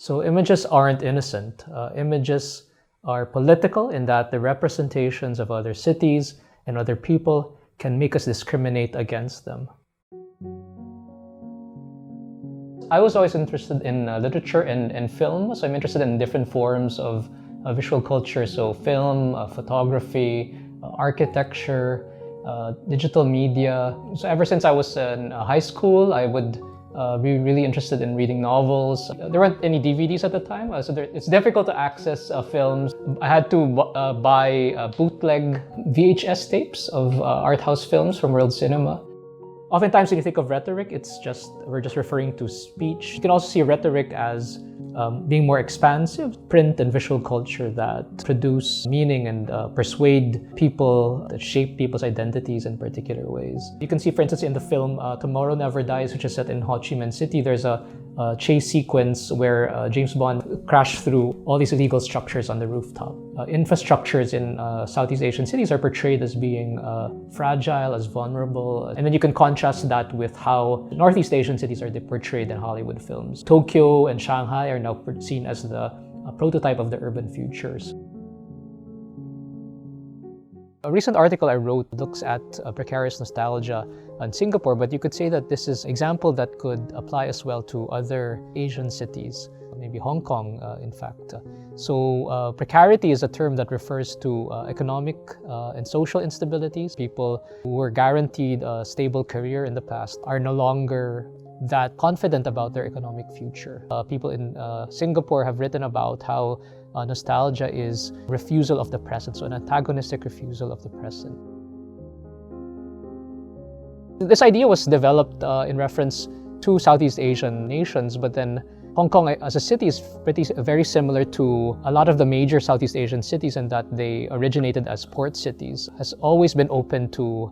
So images aren't innocent. Images are political in that the representations of other cities and other people can make us discriminate against them. I was always interested in literature and film, so I'm interested in different forms of visual culture, so film, photography, architecture, digital media. So ever since I was in high school, I would be really interested in reading novels. There weren't any DVDs at the time, so it's difficult to access films. I had to buy bootleg VHS tapes of art house films from World Cinema. Oftentimes when you think of rhetoric, we're just referring to speech. You can also see rhetoric as being more expansive, print and visual culture that produce meaning and persuade people, that shape people's identities in particular ways. You can see, for instance, in the film Tomorrow Never Dies, which is set in Ho Chi Minh City, there's a chase sequence where James Bond crashed through all these illegal structures on the rooftop. Infrastructures in Southeast Asian cities are portrayed as being fragile, as vulnerable. And then you can contrast that with how Northeast Asian cities are portrayed in Hollywood films. Tokyo and Shanghai are now seen as the prototype of the urban futures. A recent article I wrote looks at precarious nostalgia in Singapore, but you could say that this is an example that could apply as well to other Asian cities, maybe Hong Kong, in fact. So precarity is a term that refers to economic and social instabilities. People who were guaranteed a stable career in the past are no longer that confident about their economic future. People in Singapore have written about how nostalgia is refusal of the present, so an antagonistic refusal of the present. This idea was developed in reference to Southeast Asian nations, but then Hong Kong as a city is very similar to a lot of the major Southeast Asian cities in that they originated as port cities, has always been open to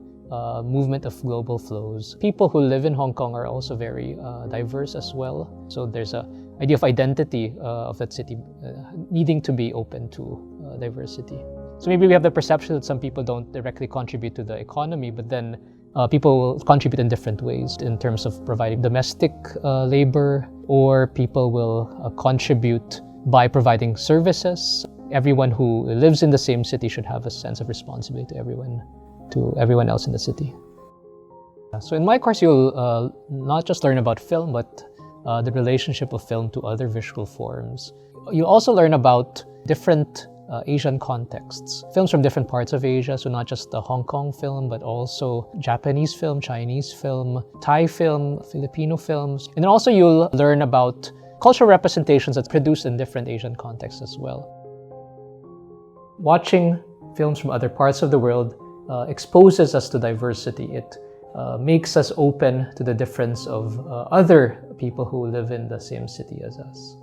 movement of global flows. People who live in Hong Kong are also very diverse as well. So there's an idea of identity of that city needing to be open to diversity. So maybe we have the perception that some people don't directly contribute to the economy, but then people will contribute in different ways in terms of providing domestic labor, or people will contribute by providing services. Everyone who lives in the same city should have a sense of responsibility to everyone else in the city. So in my course, you'll not just learn about film, but the relationship of film to other visual forms. You'll also learn about different Asian contexts. Films from different parts of Asia, so not just the Hong Kong film, but also Japanese film, Chinese film, Thai film, Filipino films. And then also you'll learn about cultural representations that's produced in different Asian contexts as well. Watching films from other parts of the world exposes us to diversity. It makes us open to the difference of other people who live in the same city as us.